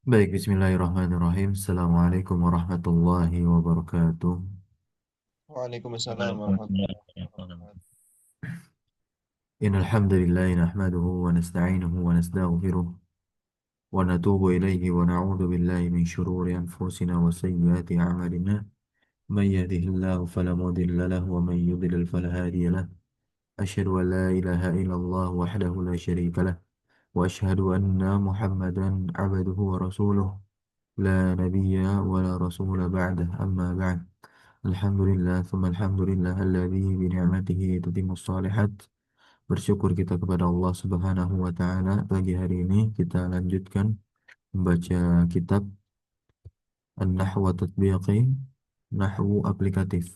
Baik, bismillahirrahmanirrahim. Assalamualaikum warahmatullahi wabarakatuh. Waalaikumsalam Waalaikumsalam warahmatullahi warahmatullahi wabarakatuh. Innal hamdalillah nahmaduhu wa nasta'inuhu wa nastaghfiruh wa natubu ilayhi wa na'udzu billahi min shururi anfusina wa sayyiati a'malina. Man yahdihillahu fala mudilla lahu wa man yudlil fala hadiya lahu. Asyhadu an la ilaha illallah wahdahu la syarika lah wa asyhadu anna Muhammadan 'abduhu wa rasuluh. La nabiyya wa la rasula ba'dah, amma ba'd. Alhamdulillah, thumma alhamdulillah alladzi bi ni'matihi tatimmus shalihat. Bersyukur kita kepada Allah Subhanahu wa taala. Pagi hari ini kita lanjutkan membaca kitab An-Nahwu wa Tatbiqi, Nahwu aplikatif,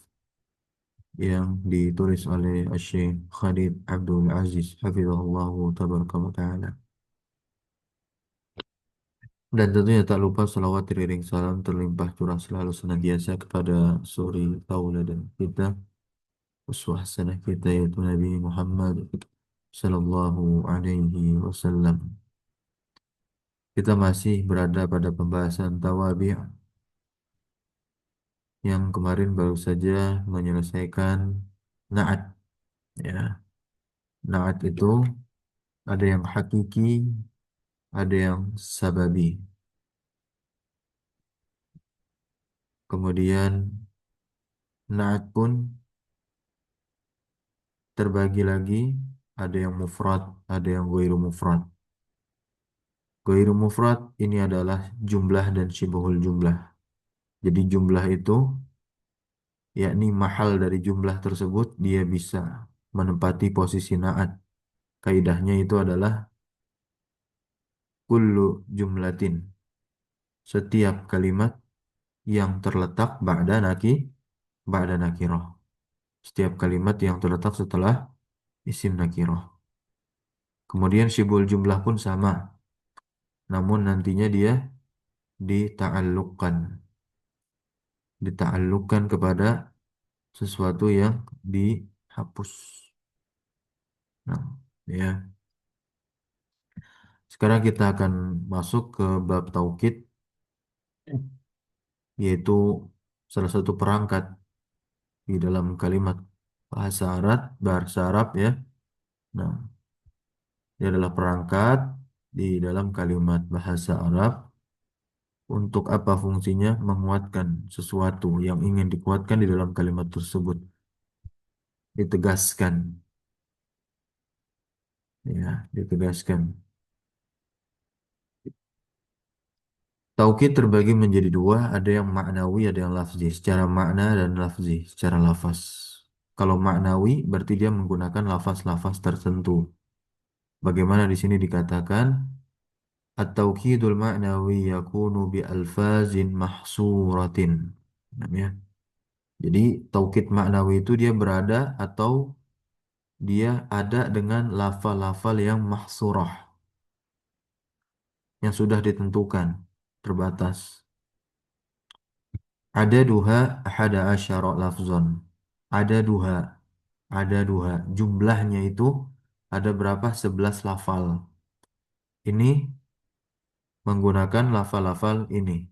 yang ditulis oleh Syekh Khalid Abdul Aziz hafizahullah tabaraka wa taala. Dan tentunya tak lupa salawat iring salam terlimpah curah selalu senantiasa kepada suri tauladan kita, uswah hasanah kita, yaitu Nabi Muhammad sallallahu alaihi wasallam. Kita masih berada pada pembahasan tawabi' yang kemarin baru saja menyelesaikan na'at, ya. Na'at itu ada yang hakiki, ada yang sababi. Kemudian na'at pun terbagi lagi, ada yang mufrad, ada yang ghairu mufrad. Ghairu mufrad ini adalah jumlah dan syibhul jumlah. Jadi jumlah itu, yakni mahal dari jumlah tersebut, dia bisa menempati posisi na'at. Kaidahnya itu adalah kullu jumlatin, setiap kalimat yang terletak ba'da nakirah. Setiap kalimat yang terletak setelah isim nakirah. Kemudian syibul jumlah pun sama, namun nantinya dia dita'alluqkan, dita'alluqkan kepada sesuatu yang dihapus. Nah, ya. Sekarang kita akan masuk ke bab taukid, yaitu salah satu perangkat di dalam kalimat bahasa Arab, ya. Nah, dia adalah perangkat di dalam kalimat bahasa Arab. Untuk apa fungsinya? Menguatkan sesuatu yang ingin dikuatkan di dalam kalimat tersebut. Ditegaskan, ya, ditegaskan. Taukid terbagi menjadi dua, ada yang maknawi, ada yang lafzi. Secara makna dan lafzi, secara lafaz. Kalau maknawi berarti dia menggunakan lafaz-lafaz tertentu. Bagaimana di sini dikatakan at-taukidul ma'nawi yakunu bi alfazin mahsuratin. Namanya. Jadi taukid maknawi itu dia berada atau dia ada dengan lafal-lafal yang mahsurah, yang sudah ditentukan, terbatas. Ada duha ahada asyara lafzon. Ada duha, ada duha. Jumlahnya itu ada berapa? 11 lafal. Ini menggunakan lafal-lafal ini.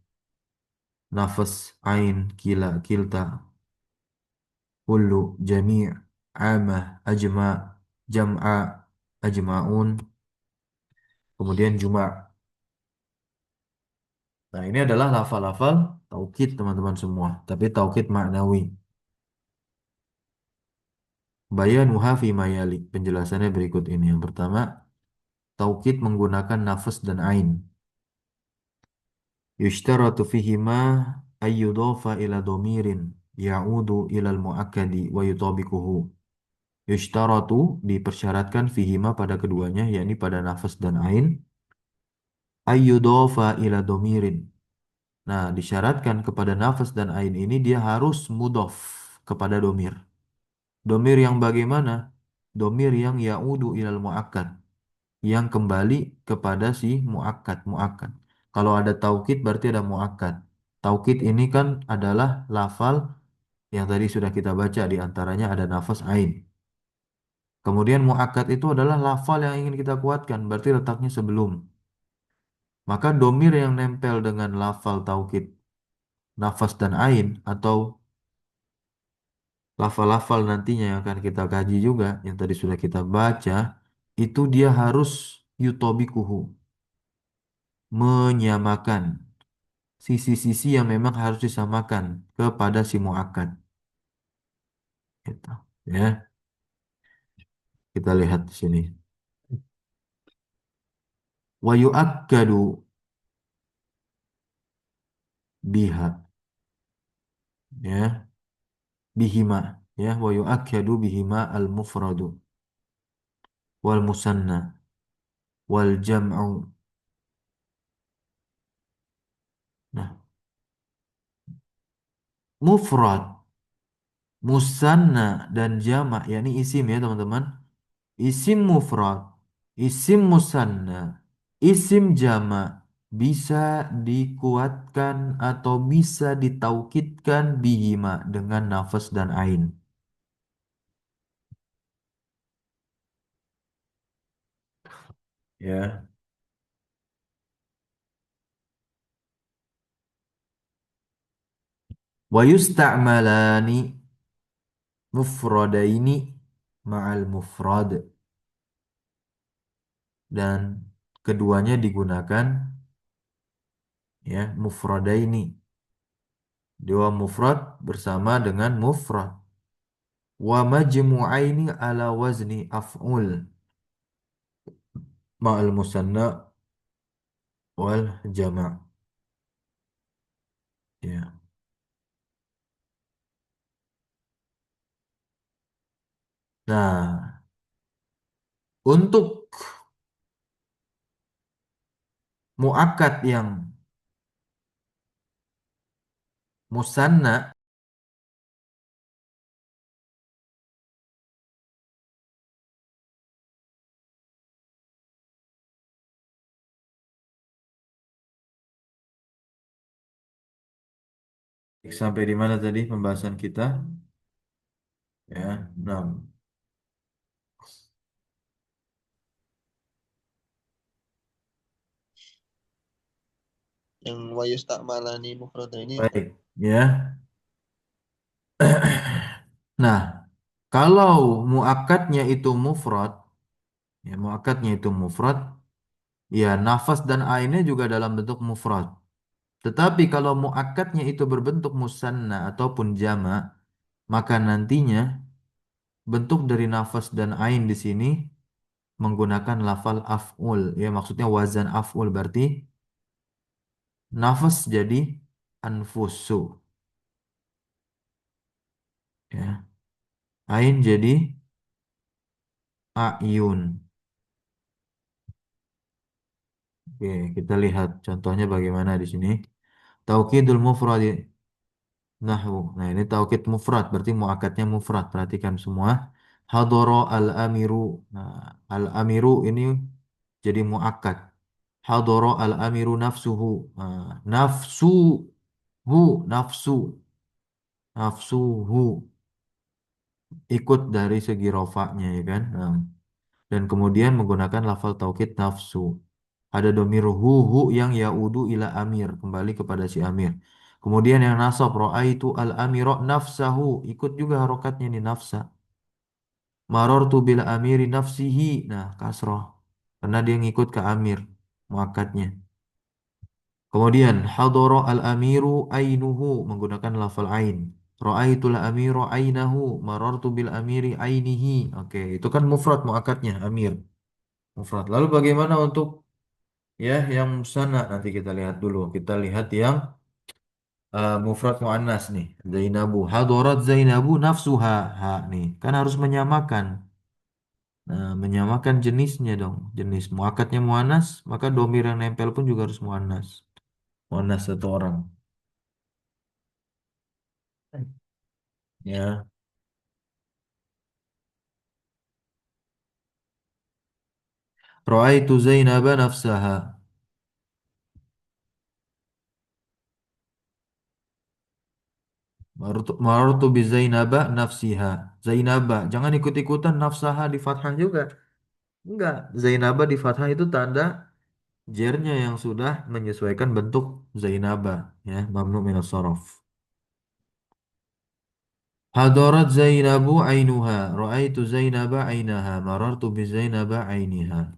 Nafas, ain, kila, kilta, kullu, jami', amah, ajma', jam'a, ajma'un, kemudian juma'. Nah, ini adalah lafal-lafal taukid teman-teman semua, tapi taukid maknawi. Bayanuha fi mayali. Penjelasannya berikut ini. Yang pertama, taukid menggunakan nafas dan ain. Yushtaratu fihima ayyudofa ila domirin ya'udu ilal mu'akkadi wa yutabiquhu. Yushtaratu, dipersyaratkan, fihima, pada keduanya, yakni pada nafas dan ain, ayyudofa ila domirin. Nah, disyaratkan kepada nafas dan ain ini dia harus mudof kepada domir. Domir yang bagaimana? Domir yang ya'udu ilal mu'akkad, yang kembali kepada si muakkad. Muakkad. Kalau ada taukid berarti ada muakkad. Taukid ini kan adalah lafal yang tadi sudah kita baca, di antaranya ada nafas ain. Kemudian muakkad itu adalah lafal yang ingin kita kuatkan, berarti letaknya sebelum. Maka domir yang nempel dengan lafal taukid nafas dan ain atau lafal-lafal nantinya yang akan kita kaji juga yang tadi sudah kita baca itu dia harus yutobikuhu menyamakan sisi-sisi yang memang harus disamakan kepada si muakkad gitu. Ya, kita lihat di sini. Wa yu'akkadu biha ya bihima ya wa yu'akkadu bihima al mufradu wal musanna wal jam'u. Nah, mufrad, musanna dan jamak yakni isim ya teman-teman. Isim mufrad, isim musanna, isim jamak bisa dikuatkan atau bisa ditaukidkan bihima dengan nafas dan ain. Ya. Wa yusta'malani mufradaini ma'al mufrad dan keduanya digunakan ya mufradaini dua mufrad bersama dengan mufrad wa majmu'aini ala wazni af'ul ma'al musanna wal jama' ya. Nah, untuk muakkad yang musanna sampai di mana tadi pembahasan kita? Ya, 6. Yang wayus tak malani mufrada ini apa? Baik, ya. Nah, kalau muakkadnya itu mufrad, ya muakkadnya itu mufrad, ya nafas dan ainnya juga dalam bentuk mufrad. Tetapi kalau muakkadnya itu berbentuk musanna ataupun jama, maka nantinya bentuk dari nafas dan ain di sini menggunakan lafal af'ul. Ya maksudnya wazan af'ul berarti nafas jadi anfusu. Ya. Ain jadi ayun. Oke, kita lihat contohnya bagaimana di sini. Taukidul mufrad nahwu. Nah, ini taukid mufrad berarti muakatnya mufrad. Perhatikan semua. Hadoro al-amiru. Nah, al-amiru ini jadi muakkad. Hadoro al-amiru nafsuhu. Nah, nafsu, nafsuhu ikut dari segi rofaknya ya kan. Nah, dan kemudian menggunakan lafal taukid nafsu. Ada domir hu yang yaudu ila amir, kembali kepada si amir. Kemudian yang nasab itu al amiro nafsahu, ikut juga harokatnya nih nafsa. Marortu bil amiri nafsihi. Nah, kasroh. Karena dia ngikut ke amir, muakatnya. Kemudian hadoro al amiru ainuhu menggunakan lafal ain. Ra'aitul amiru ainahu, marortu bil amiri ainihi. Oke, itu kan mufrad muakatnya amir. Mufrad. Lalu bagaimana untuk ya yang musana nanti kita lihat dulu. Kita lihat yang mufrad muannas nih. Zainabu. Hadarat Zainabu nafsuha. Ha nih. Kan harus menyamakan. Nah, menyamakan jenisnya dong. Jenis muakatnya muannas, maka domir yang nempel pun juga harus muannas. Muannas satu orang. Ya. Ra'aitu Zainaba nafsaha. Marartu bi Zainaba nafsiha. Zainaba. Jangan ikut-ikutan nafsaha di fathah juga. Enggak. Zainaba di fathah itu tanda Jernya yang sudah menyesuaikan bentuk Zainabah, ya, mamnu minas sorof. Hadarat Zainabu ainuha, ra'aitu Zainaba ainaha, marartu bi Zainaba ainiha.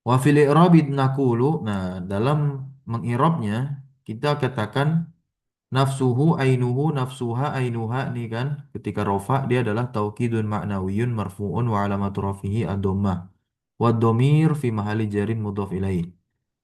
Wa fil i'rabi naqulu, nah dalam mengirabnya kita katakan nafsuhu ainuhu nafsuha ainuha nih kan ketika rofa dia adalah taukidun ma'nawiyun marfu'un wa alamatu rafihi ad-dhammah wa dhamir fi mahali jarin mudhaf ilaih.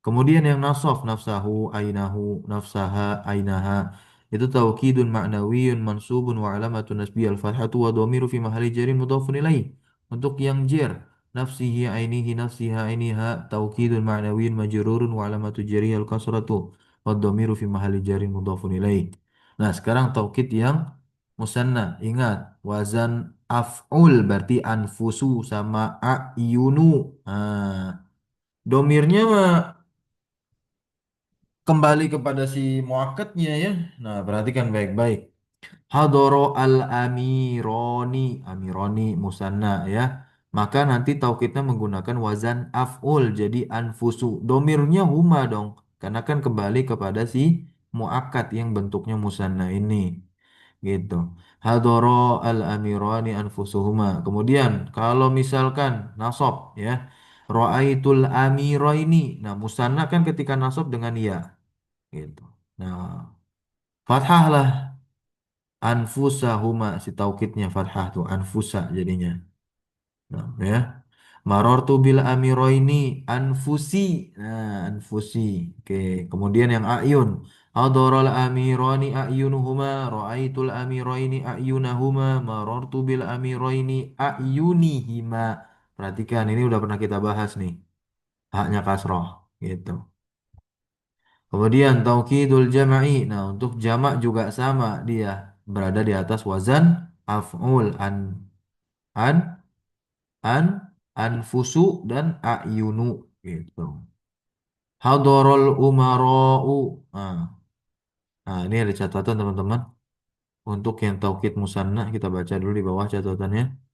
Kemudian yang nasaf nafsahu ainahu nafsaha ainaha itu taukidun ma'nawiyun mansubun wa alamatu nasbi al-fathatu wa dhamiru fi mahali jarin mudhafun ilaih. Untuk yang jar nafsihi ainihi nafsiha ainiha taukidun ma'nawiyun majrurun wa alamatu jarih al-kasratu wa dhamiru fi mahali jarin mudhafun ilaih. Nah, sekarang taukid yang musanna. Ingat, wazan af'ul berarti anfusu sama a'yunu. Nah, domirnya mah kembali kepada si muakkadnya ya. Nah, perhatikan baik-baik. Hadoro al-amironi, amironi musanna ya. Maka nanti taukidnya menggunakan wazan af'ul jadi anfusu. Domirnya huma dong. Karena kan kembali kepada si muakkad yang bentuknya musanna ini. Gitu. Hadoro al-amirani anfusuhuma. Kemudian kalau misalkan nasab ya. Ra'aitul amiraini. Nah, musanna kan ketika nasab dengan ya gitu. Nah, fathah lah anfusahuma si taukidnya fathah tuh anfusa jadinya. Nah, ya. Marortu bil amiroini anfusi. Nah, anfusi. Oke, kemudian yang ayun. Hadorul amironi ayunuhuma ra'aitul amiroini ayunahuma marortu bil amiroini ayunihima. Perhatikan ini udah pernah kita bahas nih. Haknya kasroh gitu. Kemudian taukidul jama'i. Nah, untuk jamak juga sama dia berada di atas wazan af'ul an an anfusu dan a'yunu gitu. Hadarul umara'u. Nah, nah, ini ada catatan teman-teman. Untuk yang taukid musanna kita baca dulu di bawah catatannya.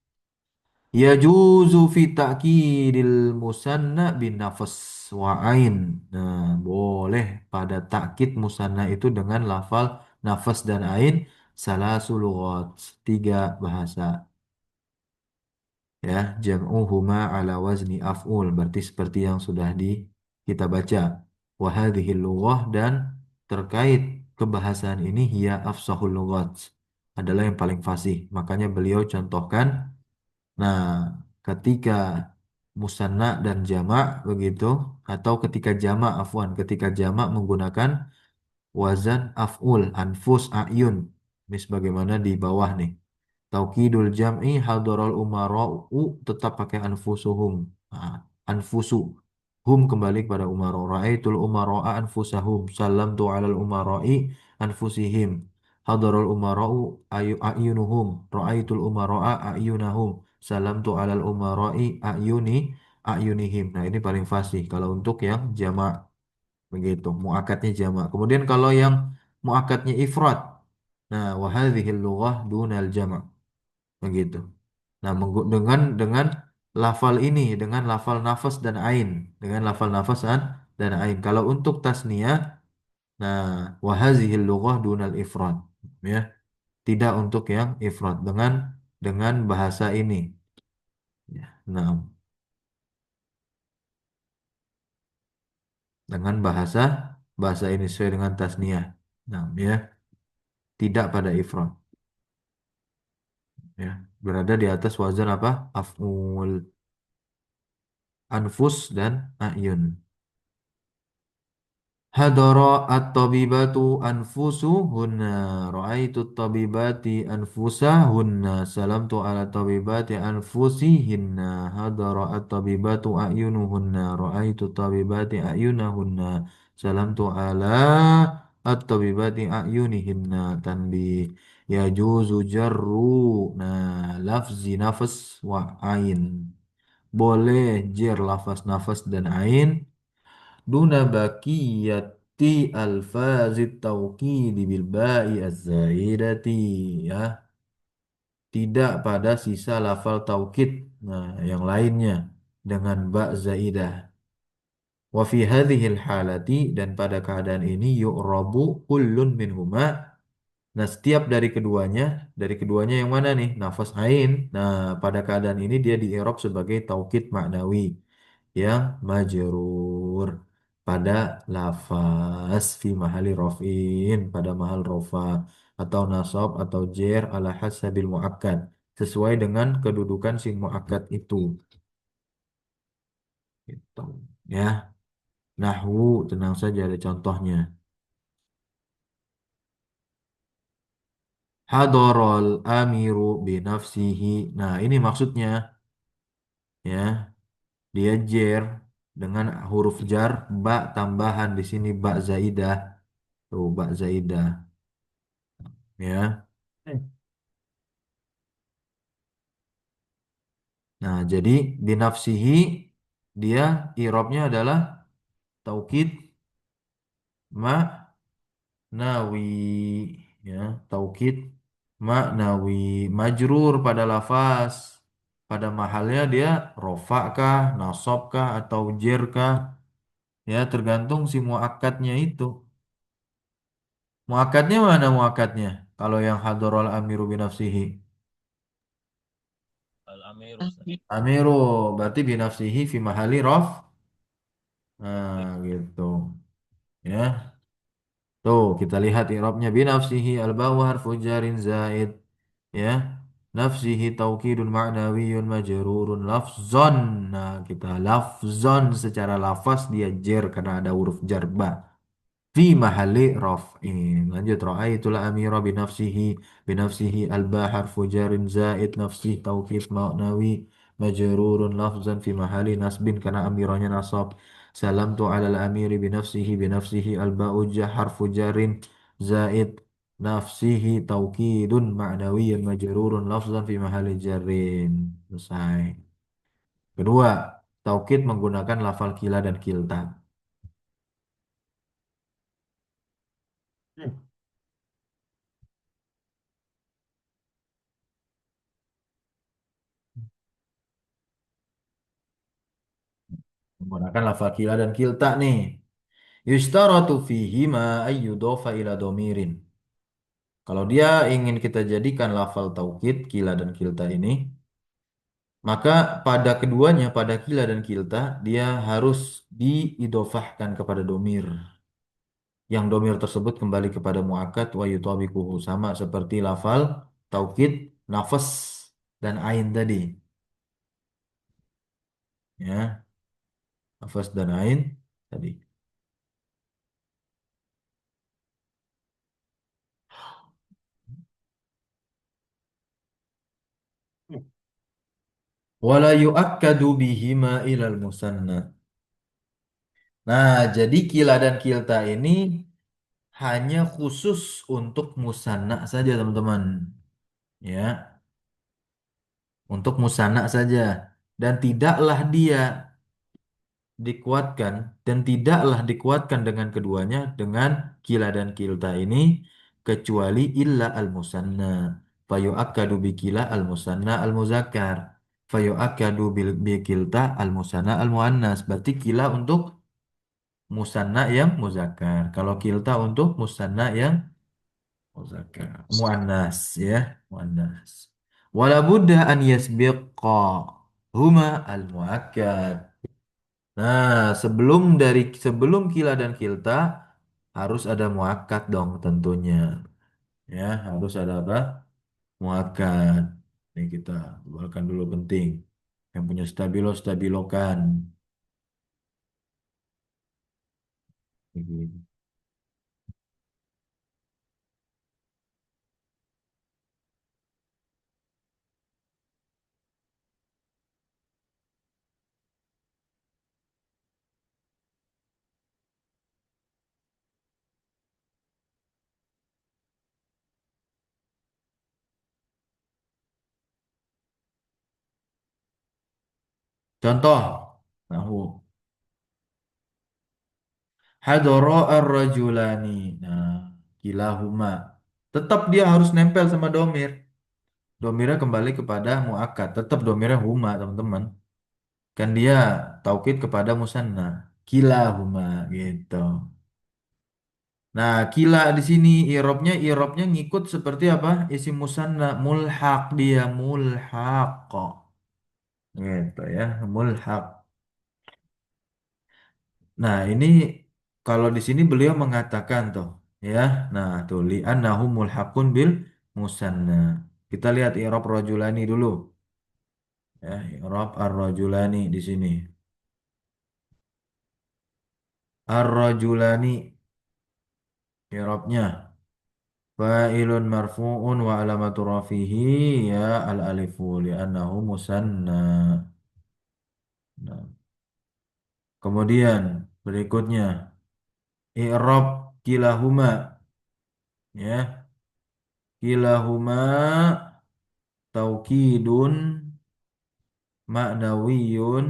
Yajuzu fi ta'kidil musanna bin nafas wa ain. Nah, boleh pada takkid musanna itu dengan lafal nafas dan ain salasu lughat, tiga bahasa. Ya, jam'uhuma ala wazni af'ul berarti seperti yang sudah kita baca. Wa hadhihi lughah dan terkait kebahasaan ini hiya afsahul lughat adalah yang paling fasih. Makanya beliau contohkan. Nah, ketika musanna dan jamak begitu atau ketika jamak afwan, ketika jamak menggunakan wazan af'ul, anfus, a'yun. Ini sebagaimana di bawah nih. Taukidul jam'i hadarul umara'u tetap pakai anfusuhum. Nah, anfusu. Hum kembali kepada umara. Ra'aitul umara'a anfusahum. Salamtu alal umara'i anfusihim. Hadarul umara'u a'yunuhum. Ra'aitul umara'a a'yunahum. Salamtu alal umara'i a'yunihim. Nah, ini paling fasih kalau untuk yang jamak begitu. Muakatnya jamak. Kemudian kalau yang muakatnya ifrad. Nah, wa hadhil lughah dunal jamak. Begitu. Nah, dengan lafal ini, dengan lafal nafas dan ain, dengan lafal nafas dan ain. Kalau untuk tasniyah, nah, wahazihil lughah dunal ifrad, ya. Tidak untuk yang ifrad dengan bahasa ini. Ya. Nah, dengan bahasa bahasa ini sesuai dengan tasniyah. Nah, ya, tidak pada ifrad, ya. Berada di atas wazan apa? Af'ul, anfus dan a'yun. Hadara at-tabibatu anfusuhunna ra'aitu at-tabibati anfusahunna salamtu ala tabibati anfusihinna hadara at-tabibatu a'yunuhunna ra'aitu at-tabibati a'yunahunna salamtu ala at-tabibati a'yunihinna tanbih yajuzu jarru nah lafzi nafas wa ain boleh jer lafaz nafas dan ain duna bakiyati alfazit tauqidi bil ba'i az-zaidati ya tidak pada sisa lafal taukid nah yang lainnya dengan ba zaidah. Wa fi hadhil halati dan pada keadaan ini yu'rabu kullun minhuma. Nah, setiap dari keduanya yang mana nih? Nafas ain. Nah, pada keadaan ini dia di i'rab sebagai taukid maknawi yang majrur pada lafaz fi mahali raf'in pada mahal rofa atau nasab atau jer ala hasabil muakkad sesuai dengan kedudukan si muakkad itu. Gitu. Ya, nahwu tenang saja ada contohnya. Hadorol amiru binafsihi. Nah, ini maksudnya ya, dia jer dengan huruf jar ba tambahan di sini ba zaidah. Tuh, ba zaidah ya. Nah, jadi binafsihi dia irobnya adalah taukid maknawi ya, taukid maknawi majrur pada lafaz. Pada mahalnya dia rofa kah, nasab kah atau jer kah? Ya, tergantung si muakkadnya itu. Muakkadnya mana muakkadnya? Kalau yang hadorol amiru binafsihi. Al-Amiru Ustaz. Amiru berarti binafsihi fi mahali rof. Nah, gitu. Ya. Tuh, kita lihat i'rabnya binafsihi al-bawu harfu jarin zaid. Ya. Nafsihi taukidun ma'nawiyyun majrurun lafzon. Nah, kita lafzon secara lafaz dia jer karena ada huruf jar ba. Fi mahalli raf'in. Lanjut ra'aitul amira binafsihi alba harfu jarin zaid nafsih taukid ma'nawi majrurun lafzan fi mahalli nasbin karena amiranya nasab. Salamtu alal amiri binafsihi alba ujah harfu jarin zaid nafsihi taukidun ma'nawiyan majrurun lafzan fi mahalli jarin. Selesai. Kedua, taukid menggunakan lafal kila dan kilta. Menggunakan lafal kila dan kilta nih. Yustaratu fihi ma ayyudofa ila domirin. Kalau dia ingin kita jadikan lafal taukid, kila dan kilta ini, maka pada keduanya, pada kila dan kilta, dia harus diidofahkan kepada domir. Yang domir tersebut kembali kepada muakkad wa yutabiquhu. Sama seperti lafal taukid, nafas, dan ain tadi. Ya, nafas dan ain tadi. Wala yu'akkadu bihima ilal musanna. Nah, jadi kila dan kilta ini hanya khusus untuk musanna saja, teman-teman. Ya, untuk musanna saja. Dan tidaklah dia dikuatkan dan tidaklah dikuatkan dengan keduanya dengan kila dan kilta ini kecuali illa al-musanna. Fayu'akkadu bikila al-musanna al-muzakkar. Fayu'akkadu bikilta al-musanna al-muannas. Berarti kila untuk musanna yang muzakkar. Kalau kilta untuk musanna yang muzakkar. Muannas ya, muannas. Wala budda an yasbiqa huma al-muakkad. Nah, sebelum kila dan kilta harus ada muakkad dong tentunya. Ya, harus ada apa? Muakkad. Ini kita keluarkan dulu penting. Yang punya stabilo stabilokan. Begitu. Contoh, nahu. Hadoro ar-rajulani. Nah, kilahuma. Tetap dia harus nempel sama domir. Domirnya kembali kepada muakkad. Tetap domirnya huma, teman-teman. Kan dia taukid kepada musanna. Kilahuma gitu. Nah, kila di sini irobnya ngikut seperti apa? Isim musanna mulhaq dia mulhaq. Gitu ya, mulhaq. Nah, ini kalau di sini beliau mengatakan tuh, ya. Nah, tuh li'annahu mulhaqun bil musanna. Kita lihat i'rab rajulani dulu, ya. I'rab ar-rajulani di sini. Ar-rajulani i'rabnya fa'ilun marfu'un wa alamatu rafihi ya al-alifu li'annahu musanna. Nah, kemudian berikutnya i'rab kilahuma, ya. Kilahuma taukidun ma'nawiyun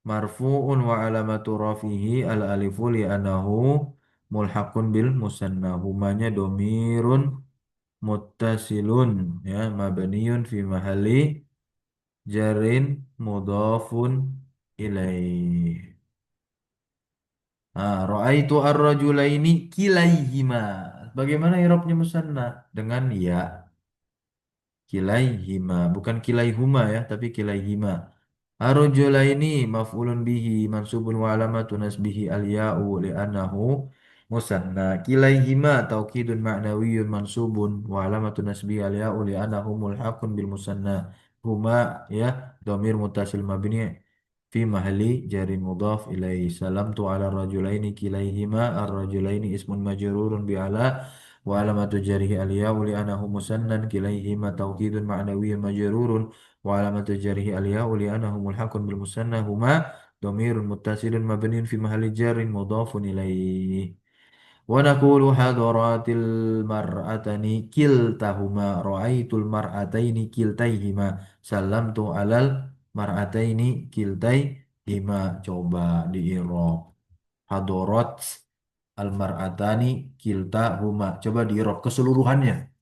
marfu'un wa alamatu rafihi al alifu li'anahu mulhaqun bil musanna humanya domirun muttasilun, ya, mabniyun fi mahalli jarin mudhafun ilaih. Ra'aitu ar-rajulaini kilaihima. Bagaimana i'rabnya musanna? Dengan ya. Kilaihima, bukan kilaihuma ya, tapi kilaihima. Ar-rajulaini maf'ulun bihi mansubun wa alamatu nasbihi al-ya'u li'annahu musanna. Kilaihima taukidun ma'nawiyyun mansubun wa alamatu nasbihi al-ya'u li'annahu mulhaqun bil musanna. Huma, ya, dhamir muttasil mabni fi mahalli jarin mudhaf ilaihi. Salamtu ala rajulaini kilaihima ar-rajulaini ismun majrurun bi ala wa alamatu jarihi al-ya'u li'annahu musannan kilaihima taukidun ma'nawiyyun majrurun wa alamatu jarihi al-ya'u li'annahu mulhaqun bil musanna huma dhamirun muttasilun mabniun fi mahalli jarrin mudhafun ilaihi. Wa naqulu hadaratil mar'atani kiltahuma ra'aitul mar'ataini kiltaihima salamtu alal mar'ataini kiltaihima. Coba di i'rab hadarat al mar'atani kiltahuma, coba di i'rab keseluruhannya,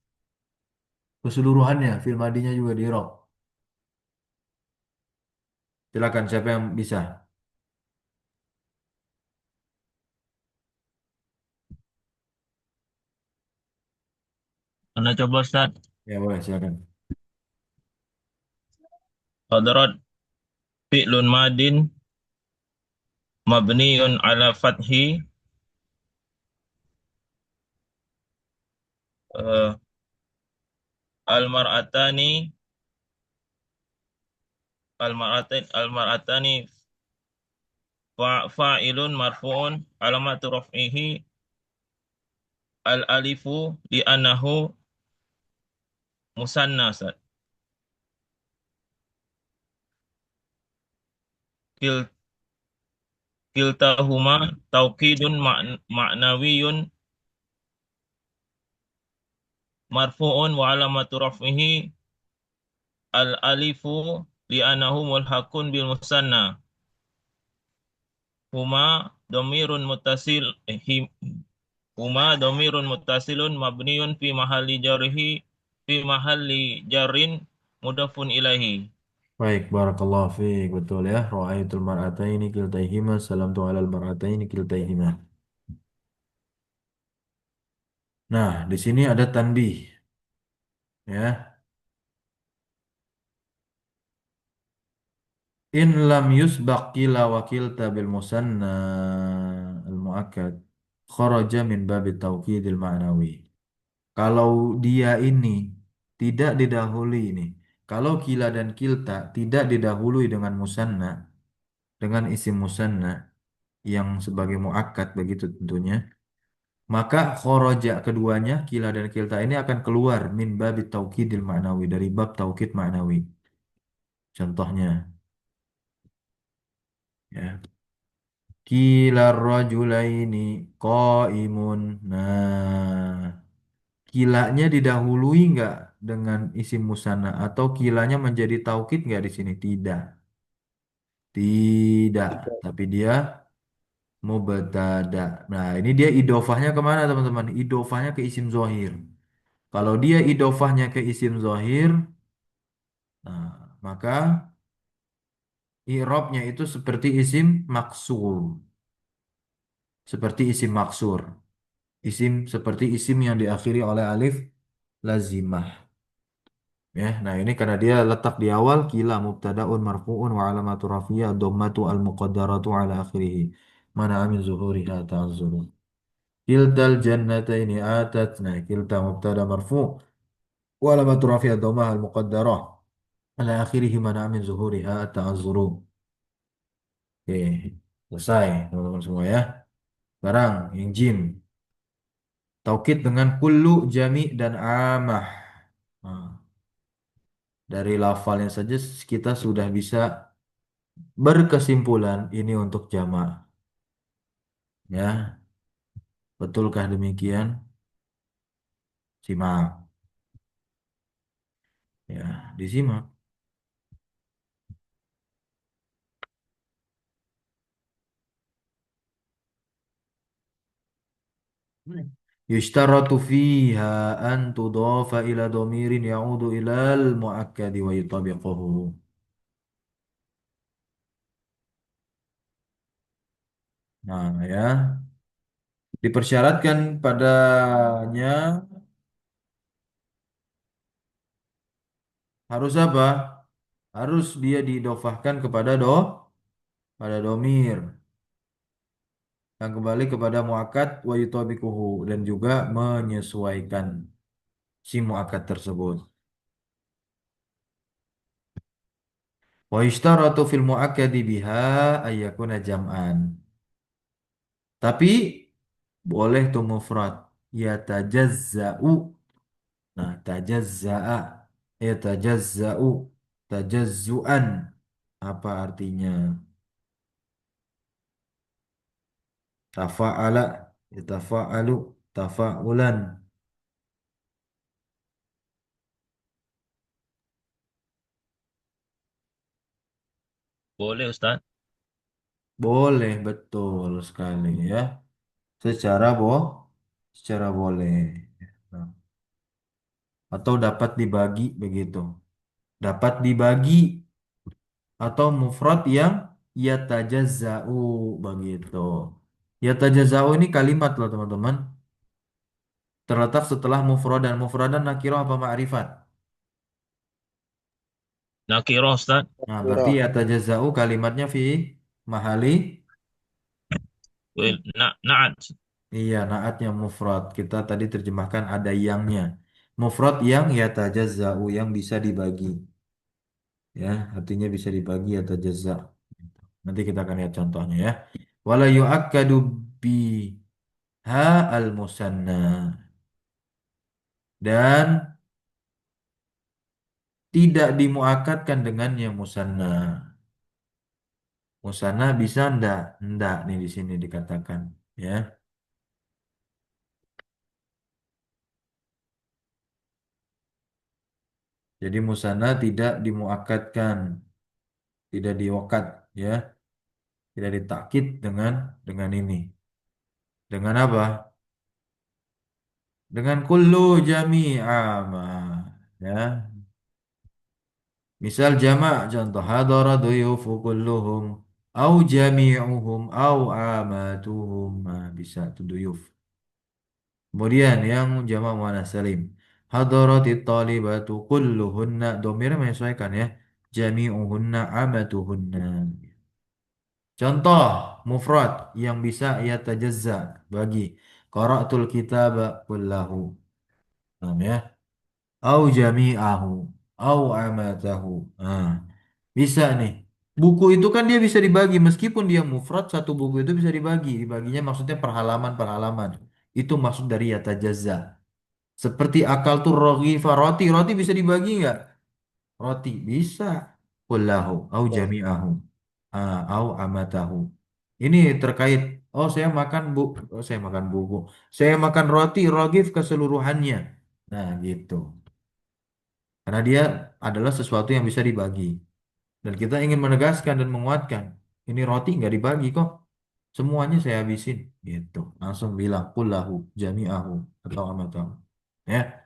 fil madinya juga di i'rab. Silakan, siapa yang bisa? Anda coba Ustaz. Ya boleh, silakan. Hadarat fi'lun madin mabniun ala fathi eh, al-mar'atani al-mar'atani fa'ilun marfu'un alamatu raf'ihi al-alifu li'annahu musanna Ustaz. Kil kiltahuma taukidun ma'nawiyun marfu'un wa alamatu raf'ihi al-alifu li'annahu mulhaqun bil musanna. Huma domirun muttasil huma domirun muttasilun mabniun fi mahalli jarrin mudafun ilaihi. Baik, barakallahu fiik, betul ya. Ra'aitul mar'ataini kiltaihima salamtu alal mar'ataini kiltaihima. Nah, di sini ada tanbih, ya. In lam yusbaq kila wa kilta bil musanna al muakkad kharaja min babi taukidil ma'nawi. Kalau dia ini tidak didahului ini, kalau kila dan kilta tidak didahului dengan musanna, dengan isim musanna yang sebagai muakkad begitu tentunya, maka kharaja keduanya kila dan kilta ini akan keluar min babi taukidil ma'nawi dari bab taukid ma'nawi. Contohnya, ya. Kila rajulaini qaimun. Nah, kilanya didahului nggak dengan isim musanna atau kilanya menjadi taukid nggak di sini? Tidak. Tidak, tapi dia mubtada. Nah, ini dia idofahnya kemana teman-teman? Idofahnya ke isim zohir. Kalau dia idofahnya ke isim zohir, nah, maka i'rabnya itu seperti isim maksur, seperti isim maksur. Isim seperti isim yang diakhiri oleh alif lazimah. Ya, nah ini karena dia letak di awal kila mubtadaun marfu'un wa alamatu rafiyah dhammatu al muqaddaratu ala akhirih. Mana amin zuhuriha ta'azzuru. Kiltal jannataini atat. Nah, kilta mubtada marfu' wa alamatu rafiyah dhammah al muqaddarah ala akhirih mana amin zuhuriha ta'azzuru. Oke, selesai teman-teman semua ya. Sekarang yang jim. Taukid dengan kullu, jami, dan amah. Nah, dari lafalnya saja kita sudah bisa berkesimpulan ini untuk jamaah. Ya, betulkah demikian? Simak. Ya, disimak. Yushtaratu fiha an tudafa ila domirin ya'udu ilal mu'akkadi wa yutabiquhu. Nah, ya. Dipersyaratkan padanya harus apa? Harus dia didofahkan kepada pada domir yang kembali kepada muakkad wa yutabiquhu dan juga menyesuaikan si muakkad tersebut. Wa yushtaratu fil muakkadi biha ayyakuna jam'an. Tapi boleh tuh mufrad ya tajazza'u. Nah, tajazza'a ya tajazza'u tajazzu'an apa artinya? Tafa'ala yatafa'alu tafa'ulan. Boleh Ustaz. Boleh betul sekali ya. Secara secara boleh. Nah, atau dapat dibagi begitu. Dapat dibagi atau mufrad yang yatajazza'u begitu. Yatajazza'u ini kalimat loh teman-teman. Terletak setelah mufrad dan mufradan nakirah apa ma'rifat. Nakirah Ustaz. Nah, berarti Nakirah. yatajazza'u kalimatnya fi mahali. Well, na'at. Iya, naatnya mufrad. Kita tadi terjemahkan ada yangnya. Mufrad yang yatajazza'u yang bisa dibagi. Ya, artinya bisa dibagi atau jaza. Nanti kita akan lihat contohnya ya. Wala yu'akkadu biha al-musanna. Dan tidak dimuakatkan dengan yang musanna. Musanna bisa ndak? Ndak nih di sini dikatakan. Ya. Jadi musanna tidak dimuakatkan. Tidak diwakat. Ya. Tidak ditakkid dengan ini. Dengan apa? Dengan kullu jami'a. Ya. Misal jamak contoh hadara duyufu kulluhum au jami'uhum au amatuhum. Nah, bisa tuh duyuf. Kemudian yang jamak muannats salim. Hadaratit talibatu kulluhunna domirnya menyesuaikan ya. Jami'uhunna amatuhunna. Contoh mufrad yang bisa ia tajazza bagi qara'tul kitaba kullahu. Paham ya? Au jami'ahu au amatahu. Nah, bisa nih. Buku itu kan dia bisa dibagi meskipun dia mufrad satu buku itu bisa dibagi. Dibaginya maksudnya per halaman. Itu maksud dari yatajazza. Seperti akal tuh rogifa roti. Roti bisa dibagi nggak? Roti bisa. Kullahu au Ya. jami'ahu. Au amatahu. Ini terkait. Oh saya makan oh, saya makan buku. Saya makan roti rogif keseluruhannya. Nah gitu. Karena dia adalah sesuatu yang bisa dibagi. Dan kita ingin menegaskan dan menguatkan. Ini roti nggak dibagi kok. Semuanya saya habisin. Gitu. Langsung bilang. Kullahu jami'ahu. Atau amatahu. Ya.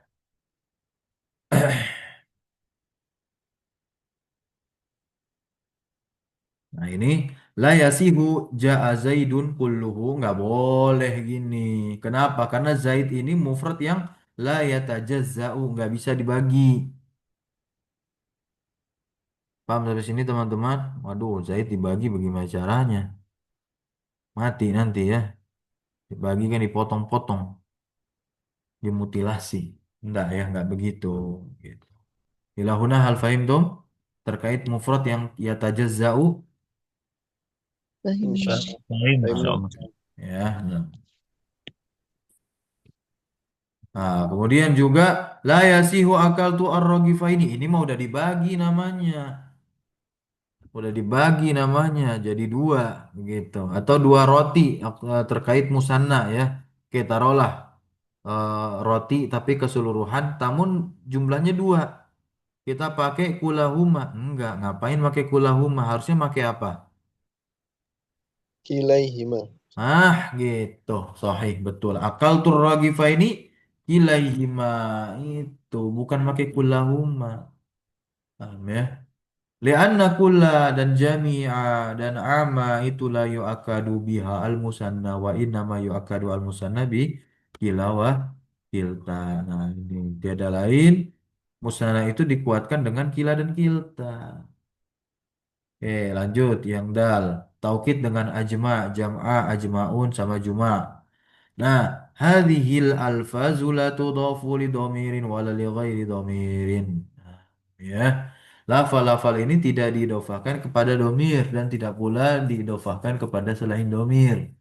Nah ini la yasihu ja'a zaidun kulluhu nggak boleh gini. Kenapa? Karena zaid ini mufrad yang la yatajazza'u nggak bisa dibagi. Paham sampai sini teman-teman? Waduh, zaid dibagi bagaimana caranya? Mati nanti ya. Dibagi kan dipotong-potong, dimutilasi. Enggak ya, enggak begitu. Gitu. Ilahuna hal fahimtum terkait mufrad yang yatajazza'u Insya Fahim, Allah. insyaallah. ya. Nah. Nah, kemudian juga la yasihu akal tu ar-ragifaini. Ini mah udah dibagi namanya. Udah dibagi namanya jadi dua gitu. Atau dua roti terkait musanna ya. Oke, taruhlah roti tapi keseluruhan namun jumlahnya dua. Kita pakai kulahuma. Enggak, ngapain pakai kulahuma? Harusnya pakai apa? Kilaihima. Ah, gitu. Sahih, betul. Akal tur ragifaini ilaihima itu bukan pakai kulahuma. Paham ya? Lianna kulla dan jami'a dan ama itu la yu'akadu biha al-musanna wa innama yu'akadu al-musanna bi kilawah kilta. Nah, ini tiada lain. Musanna itu dikuatkan dengan kila dan kilta. Oke, lanjut yang dal. Taukid dengan ajma, jam'a, ajma'un sama juma'. Nah, hadhil alfazu la tudafu li dhamirin wala li ghairi dhamirin. Nah, ya. Lafal-lafal ini tidak diidofahkan kepada domir dan tidak pula diidofahkan kepada selain domir.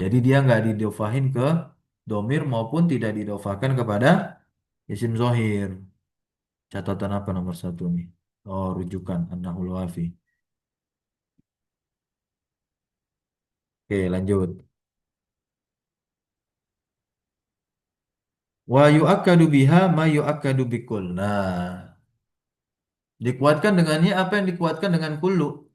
Jadi dia nggak diidofahin ke domir maupun tidak diidofahkan kepada isim zohir. Catatan apa nomor satu nih? Oh, rujukan an-nahul wafi. Oke, lanjut. Wa yu'akkadu biha ma yu'akkadu bikul. Nah, dikuatkan dengannya apa yang dikuatkan dengan kullu.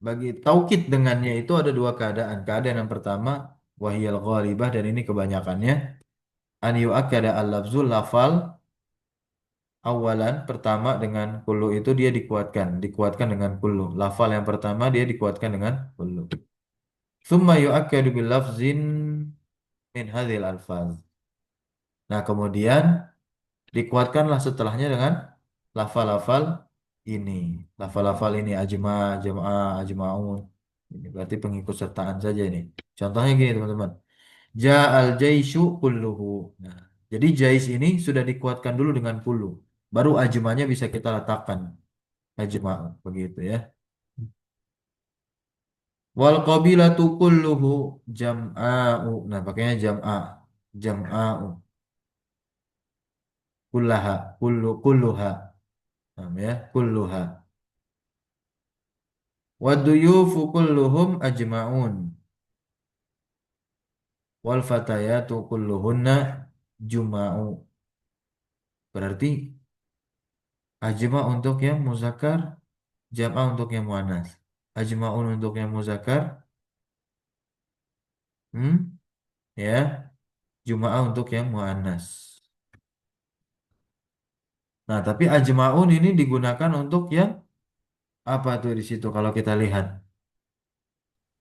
Bagi taukid dengannya itu ada dua keadaan. Keadaan yang pertama, wahiyal ghalibah dan ini kebanyakannya. An yu'akkada al-lafzul lafal awalan pertama dengan kullu itu dia dikuatkan. Dikuatkan dengan kullu. Lafal yang pertama dia dikuatkan dengan kullu. Thumma yu'akkadu bil lafzin min hadhil alfaz. Nah, kemudian dikuatkanlah setelahnya dengan lafal-lafal ini. Lafal-lafal ini ajma, jam'ah, ajma'un. Ini berarti pengikut sertaan saja ini. Contohnya gini teman-teman. Ja'al jaisyu kulluhu. Nah, jadi jais ini sudah dikuatkan dulu dengan kullu. Baru ajmanya bisa kita letakkan. Ajma begitu ya. Wal qabilatu kulluhu jam'a'u. Nah, pakainya jam'a. Jam'a'u. Kullaha. Kulluha. Paham ya? Kulluha. Waduyufu kulluhum ajma'un. Wal fatayatu kulluhunna juma'u. Berarti ajma untuk yang muzakkar, jam'a untuk yang muannas. Ajma'un untuk yang muzakkar, ya, juma'ah untuk yang muannas. Nah, tapi ajma'un ini digunakan untuk yang apa tuh di situ kalau kita lihat?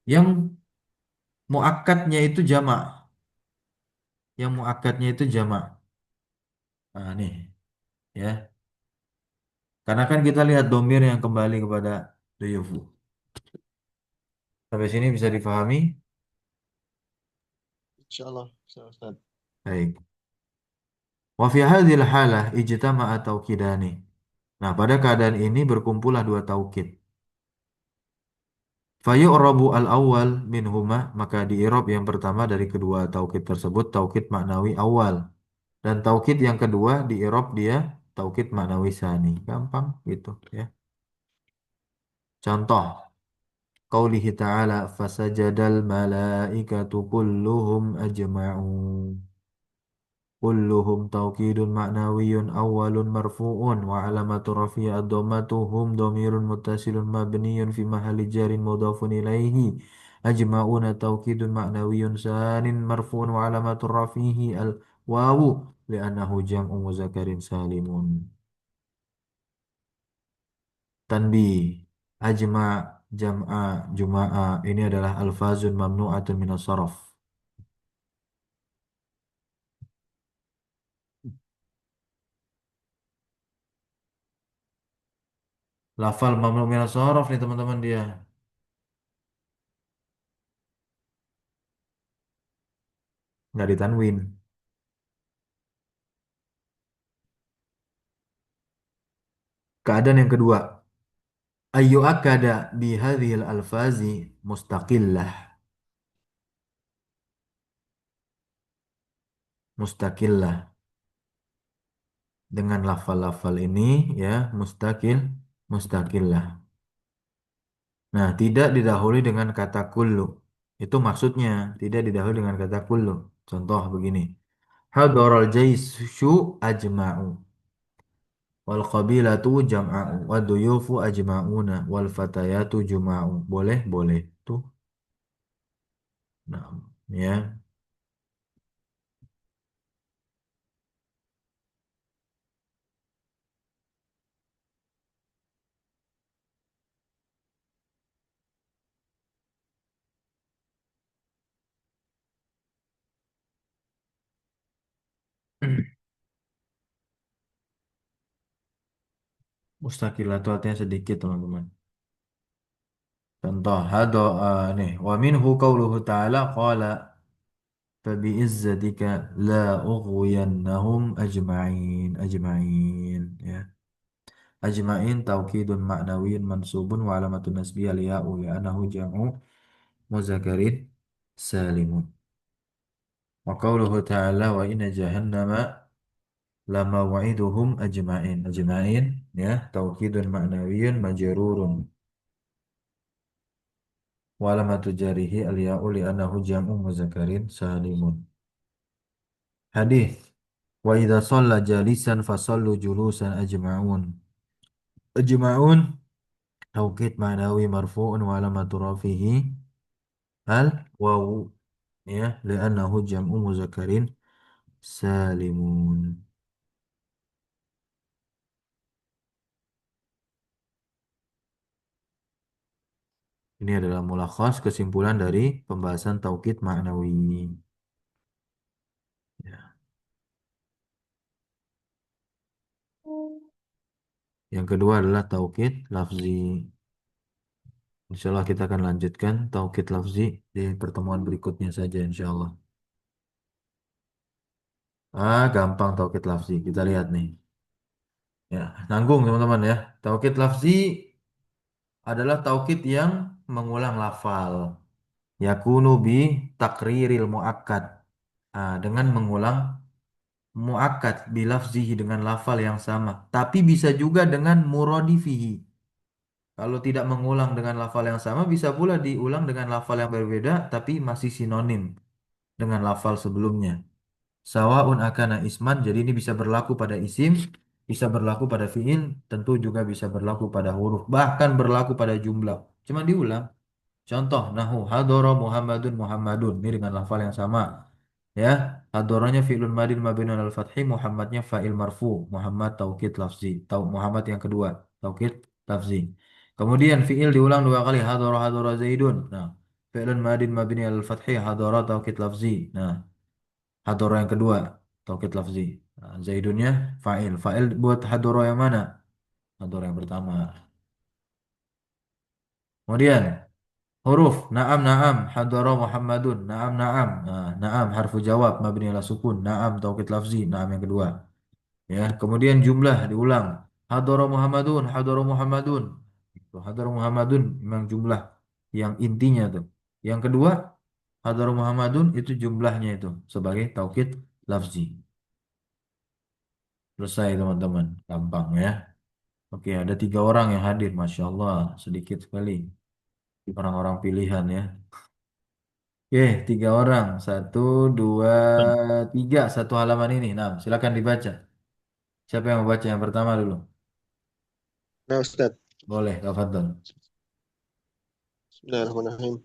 Yang muakkadnya itu jama'. Yang muakkadnya itu jama'. Nah, nih, ya. Karena kan kita lihat domir yang kembali kepada duyufu. Sampai sini bisa difahami? Insya Allah. Ustaz. Baik. Wa fi hadhil halah ijtama'a taukidani. Nah, pada keadaan ini berkumpullah dua taukid. Fayu'rabu al-awwal minhuma, maka di i'rab yang pertama dari kedua taukid tersebut taukid maknawi awal dan taukid yang kedua di i'rab dia taukid maknawi sani. Gampang gitu ya. Contoh qaulihi ta'ala fasajadal malaikatu kulluhum ajma'un. Kulluhum taukidun ma'nawiyun awwalun marfu'un wa alamatu rafi'i ad-dhammatu hum dhamirun muttasilun mabniyun fi mahalli jarin mudhafun ilaihi ajma'una taukidun ma'nawiyun sanin marfu'un wa alamatu rafihi al-wawu li'annahu jam'u muzakarin salimun. Tanbih. Ajma, jam'a, juma'a. Ini adalah alfazun mamnu'atun minas saraf. Lafal mamnu' minas saraf nih teman-teman dia. Nggak ditanwin. Keadaan yang kedua. Ayu akada bihadhil alfazi mustaqillah. Mustaqillah. Dengan lafal-lafal ini ya mustaqillah. Nah, tidak didahului dengan kata kullu. Itu maksudnya, tidak didahului dengan kata kullu. Contoh begini. Hadaral jaisyu ajma'u. Wal qabilatu jam'a'u. Wad duyufu ajma'una. Wal fatayatu juma'u. Boleh? Boleh. Tuh. Nah, ya. Mustaqilah itu artinya sedikit, teman-teman. Contoh, nih. Wa minhu qawluhu ta'ala qala fabi'izzatika la ughwiyannahum ajma'in. Ya. Ajma'in taukidun ma'nawiyun mansubun wa alamatun nasbiyah liya'u li'anahu jam'u muzakarin salimun. Wa qawluhu ta'ala wa inna jahannama lama wa'iduhum ajma'in. Ajma'in ya taukidun ma'nawiyun majrurun wa alamatu jarihi al-ya'u li'anahu jam'u muzakarin salimun. Hadis wa idza shalla jalisan fasallu julusan ajma'un. Ajma'un taukid ma'nawi marfu'un wa alamatu rafihi al wawu ya li'annahu jam'u muzakarin salimun. Ini adalah mulakhas kesimpulan dari pembahasan taukid ma'nawi. Ya. Yang kedua adalah taukid lafzi. Insya Allah kita akan lanjutkan taukid lafzi di pertemuan berikutnya saja insya Allah. Gampang taukid lafzi. Kita lihat nih. Ya, nanggung teman-teman ya. Taukid lafzi adalah taukid yang mengulang lafal. Yakunu bi takriril muakkad. Dengan mengulang muakkad bilafzihi dengan lafal yang sama. Tapi bisa juga dengan muradifihi. Kalau tidak mengulang dengan lafal yang sama, bisa pula diulang dengan lafal yang berbeda, tapi masih sinonim dengan lafal sebelumnya. Sawaun akana isman, jadi ini bisa berlaku pada isim, bisa berlaku pada fiil, tentu juga bisa berlaku pada huruf, bahkan berlaku pada jumlah. Cuma diulang. Contoh, nahu hadoro Muhammadun Muhammadun. Ini dengan lafal yang sama. Ya, hadoronya fi'lun madin mabniun al fathi, Muhammadnya fa'il marfu, Muhammad taukid lafzi. Muhammad yang kedua, taukid lafzi. Kemudian fi'il diulang dua kali, hadoro Zaidun. Nah, fi'lun madin mabni al fathi, hadoro taukid lafzi. Nah, hadoro yang kedua, taukid lafzi. Nah, Zaidunnya fa'il. Fa'il buat hadoro yang mana? Hadoro yang pertama. Kemudian huruf na'am na'am hadara Muhammadun na'am na'am. Na'am harfu jawab mabni ala sukun. Na'am taukid lafzi. Na'am yang kedua. Ya, kemudian jumlah diulang. Hadara Muhammadun. Itu hadara Muhammadun memang jumlah yang intinya tuh. Yang kedua, hadara Muhammadun itu jumlahnya itu sebagai taukid lafzi. Selesai teman-teman, gampang ya. Oke, ada 3 orang yang hadir, masya Allah, sedikit sekali orang-orang pilihan ya. Oke, 3 orang. Satu, dua, tiga. Satu halaman ini. Nah, silakan dibaca. Siapa yang mau baca yang pertama dulu? Nah, Ustaz. Boleh, tafadhol. Bismillahirrahmanirrahim.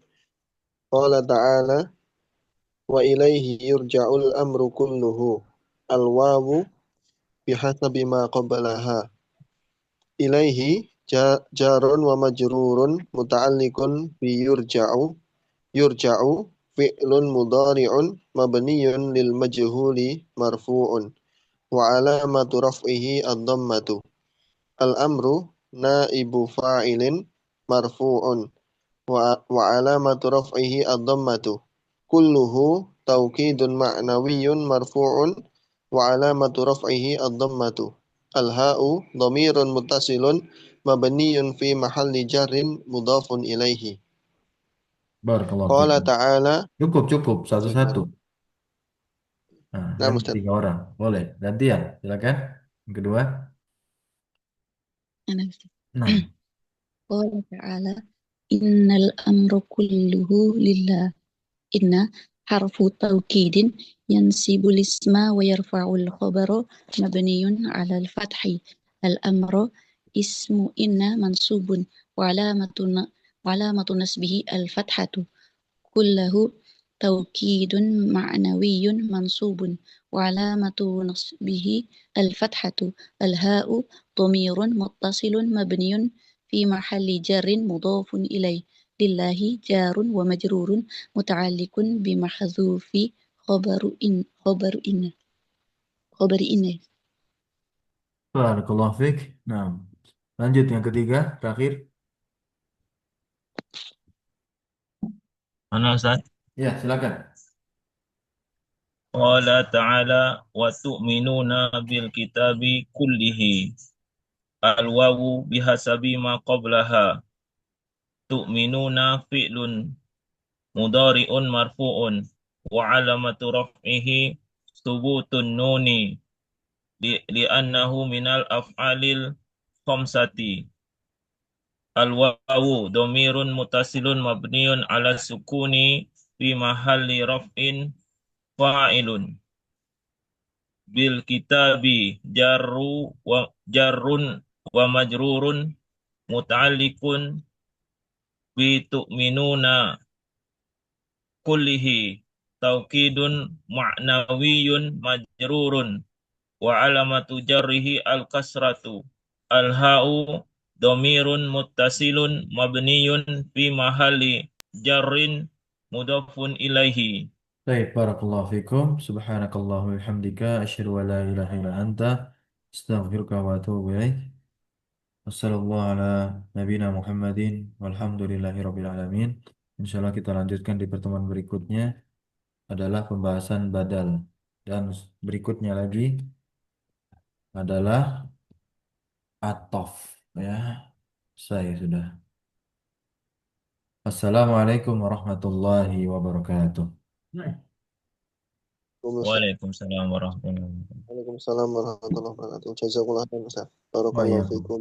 Qala ta'ala wa ilaihi yurja'ul amru kulluhu. Al-wawu bihasabi ma qablaha. Ilaihi Jarun wa majrurun muta'alliqun bi yurja'u. Yurja'u fi'lun mudhari'un mabniyun lil majhuli marfu'un wa alamatu raf'ihi ad-dhammatu. Al-amru naibu fa'ilin marfu'un wa alamatu raf'ihi ad-dhammatu. Kulluhu taukidun ma'nawiyyun marfu'un wa alamatu raf'ihi ad-dhammatu. Al-ha'u dhamirun muttasilun mabniyun fi mahalli jarrin mudhafun ilaihi. Barakallahu Qala fikum. ta'ala. Cukup, cukup. Satu-satu. Jazakallah. Nah, Nah, nanti Ustaz. 3 orang. Boleh. Gantian. Silakan. Yang kedua. أنا Nah. قال تعالى إن الأمر كله لله إن حرف توكيد ينسب الاسم ويرفع الخبر مبني على الفتح. الأمر اسم إن منصوب وعلامة نسبه الفتحة. كله توكيد معنوي منصوب وعلامة نصبه الفتحة. الهاء ضمير متصل مبني في محل جر مضاف إليه. لله جار ومجرور متعلق بمحذوف خبر إن. Barakallahu fik. Nah. Lanjut yang ketiga. Terakhir. Mana Ustaz? Ya, silakan. Qala ta'ala wa tu'minuna bil kitabi kullihi. Al-wawu bihasabi ma qablaha. Tu'minuna fi'lun mudhari'un marfu'un wa alamatu raf'ihi subutun nuni li'annahu minal af'alil khamsati. Al-wawu domirun mutasilun mabniun ala sukuni fi mahalli raf'in fa'ilun. Bil kitabi jarrun wa majrurun muta'alliqun bi tu'minuna kullihi taukidun ma'nawiyyun majrurun wa alamatu jarrihi al-kasratu. Al-ha'u domirun muttasilun mabniyun fi mahalli jarrin mudafun ilaihi. Baik, barakallahu fikum. Subhanakallahu wa bihamdika asyhadu an la ilaha illa anta astaghfiruka wa atubu ilaik. Wassallallahu ala nabiyina Muhammadin walhamdulillahi rabbil alamin. Insyaallah kita lanjutkan di pertemuan berikutnya adalah pembahasan badal dan berikutnya lagi adalah atof ya. Saya sudah. Assalamualaikum warahmatullahi wabarakatuh. Waalaikumsalam warahmatullahi wabarakatuh. Waalaikumsalam warahmatullahi wabarakatuh. Jazakallah khairan, Ustaz. Oh iya. Barakallahu fikum.